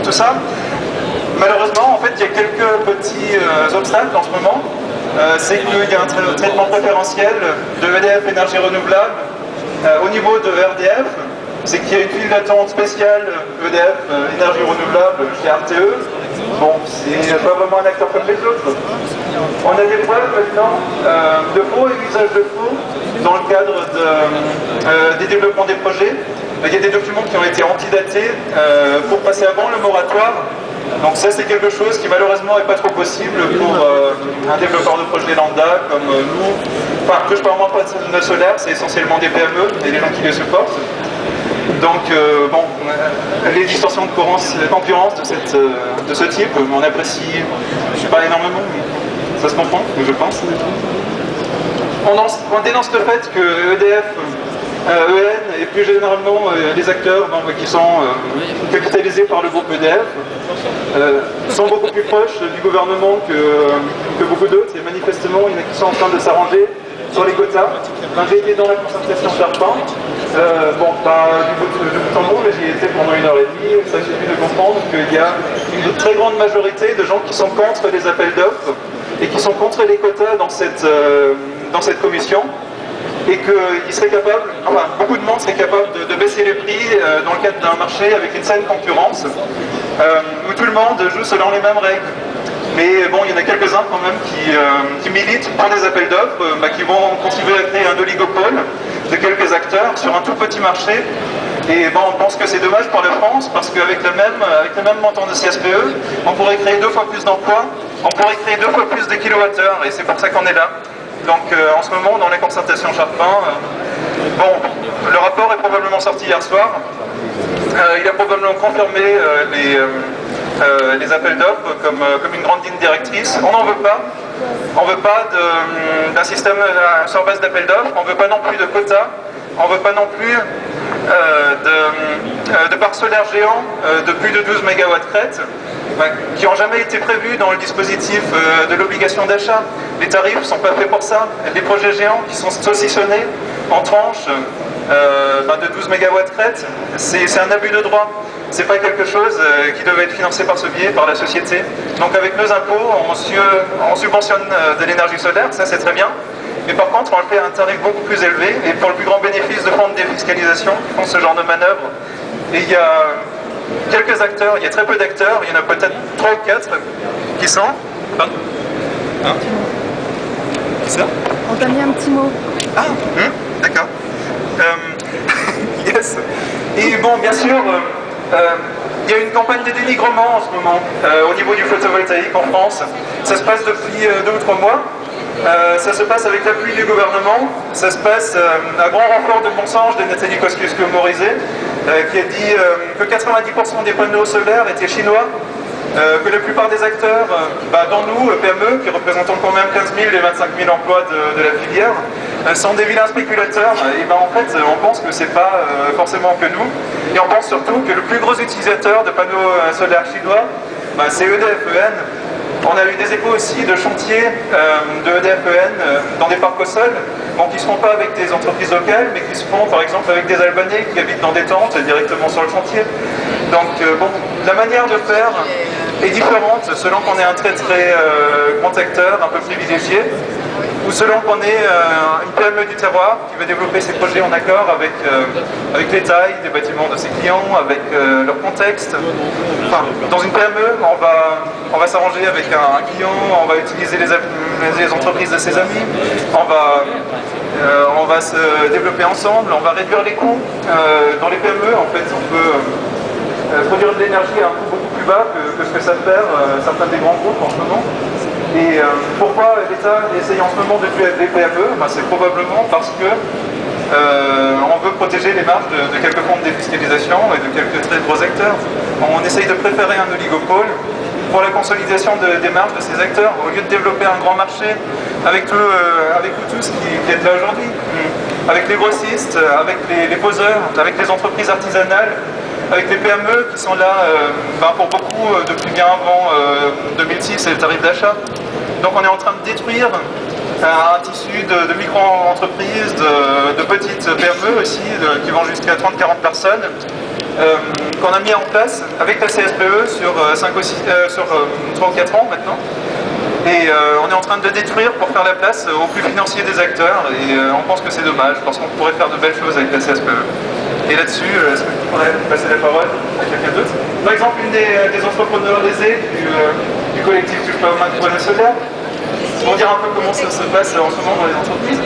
tout ça. Malheureusement, en fait, il y a quelques petits obstacles en ce moment. C'est qu'il y a un traitement préférentiel de EDF Énergie Renouvelable au niveau de RDF. C'est qu'il y a une file d'attente spéciale EDF Énergie Renouvelable chez RTE. Bon, c'est pas vraiment un acteur comme les autres. On a des preuves maintenant de faux et d'usage de faux dans le cadre des développements des projets. Il y a des documents qui ont été antidatés pour passer avant le moratoire. Donc ça, c'est quelque chose qui malheureusement n'est pas trop possible pour un développeur de projet lambda comme nous. Enfin, que je parle moins pas de solaire, c'est essentiellement des PME et les gens qui les supportent. Donc, bon, les distorsions de concurrence de ce type, on apprécie pas énormément, mais ça se comprend, je pense. On dénonce le fait que EDF, EN et plus généralement les acteurs qui sont capitalisés par le groupe EDF sont beaucoup plus proches du gouvernement que beaucoup d'autres, et manifestement il y en a qui sont en train de s'arranger sur les quotas. J'ai été dans la concertation Charpin, bon, pas du bout en bout, mais j'y étais pendant 1h30, ça suffit de comprendre qu'il y a une très grande majorité de gens qui sont contre les appels d'offres et qui sont contre les quotas dans cette commission, et qu'ils seraient capables, enfin beaucoup de monde serait capable de baisser les prix dans le cadre d'un marché avec une saine concurrence, où tout le monde joue selon les mêmes règles. Mais bon, il y en a quelques-uns quand même qui militent pour des appels d'offres, qui vont contribuer à créer un oligopole de quelques acteurs sur un tout petit marché. Et bon, on pense que c'est dommage pour la France, parce qu'avec le même montant de CSPE, on pourrait créer 2 fois plus d'emplois, on pourrait créer 2 fois plus de kilowattheures, et c'est pour ça qu'on est là. Donc en ce moment, dans les concertations Charpin, bon, le rapport est probablement sorti hier soir. Il a probablement confirmé les appels d'offres comme une grande ligne directrice. On n'en veut pas. On ne veut pas d'un système sur base d'appels d'offres. On ne veut pas non plus de quotas. On ne veut pas non plus de parcs solaires géants de plus de 12 MW crête, qui n'ont jamais été prévus dans le dispositif de l'obligation d'achat. Les tarifs ne sont pas faits pour ça. Les projets géants qui sont saucissonnés en tranches de 12 MW crête, c'est un abus de droit. C'est pas quelque chose qui devait être financé par ce biais, par la société. Donc avec nos impôts, on subventionne de l'énergie solaire, ça c'est très bien. Mais par contre, on le fait à un tarif beaucoup plus élevé, et pour le plus grand bénéfice de fonds de défiscalisation qui font ce genre de manœuvre. Et il y a quelques acteurs, il y a très peu d'acteurs, il y en a peut-être 3 ou 4 qui sont... Pardon, hein, qui ça? On t'a mis un petit mot. Ah, d'accord. Yes. Et bon, bien sûr, il y a une campagne de dénigrement en ce moment au niveau du photovoltaïque en France. Ça se passe depuis 2 ou 3 mois. Ça se passe avec l'appui du gouvernement, ça se passe à grand renfort de mensonges de Nathalie Kosciusko-Morizet, qui a dit que 90% des panneaux solaires étaient chinois, que la plupart des acteurs, dont nous, PME, qui représentons quand même 15 000 et 25 000 emplois de la filière, sont des vilains spéculateurs. Et en fait, on pense que c'est pas forcément que nous, et on pense surtout que le plus gros utilisateur de panneaux solaires chinois, c'est EDF-EN. On a eu des échos aussi de chantiers de EDF-EN dans des parcs au sol, qui ne se font pas avec des entreprises locales, mais qui se font par exemple avec des Albanais qui habitent dans des tentes directement sur le chantier. Donc bon, la manière de faire est différente selon qu'on est un très grand acteur, un peu privilégié, ou selon qu'on est une PME du terroir qui veut développer ses projets en accord avec les tailles des bâtiments de ses clients, avec leur contexte. Enfin, dans une PME, on va s'arranger avec un client, on va utiliser les entreprises de ses amis, on va se développer ensemble, on va réduire les coûts. Dans les PME, en fait, on peut produire de l'énergie à un coût beaucoup plus bas que ce que savent faire certains des grands groupes en ce moment. Et pourquoi l'État essaye en ce moment de tuer les PME? C'est probablement parce que on veut protéger les marges de quelques fonds de défiscalisation et de quelques très gros acteurs. On essaye de préférer un oligopole pour la consolidation des marges de ces acteurs, au lieu de développer un grand marché avec vous tous qui êtes là aujourd'hui, avec les grossistes, avec les poseurs, avec les entreprises artisanales, avec les PME qui sont là pour beaucoup depuis bien avant 2006 et le tarif d'achat. Donc on est en train de détruire un tissu de micro-entreprises, de petites PME aussi, qui vont jusqu'à 30-40 personnes, qu'on a mis en place avec la CSPE sur 3 ou 4 ans maintenant. Et on est en train de le détruire pour faire la place aux plus financiers des acteurs. Et on pense que c'est dommage parce qu'on pourrait faire de belles choses avec la CSPE. Et là-dessus, est-ce que je pourrais passer la parole à quelqu'un d'autre? Par exemple, une des entrepreneurs lésés du collectif du Main de Projet Solaire, pour dire un peu comment ça se passe en ce moment dans les entreprises.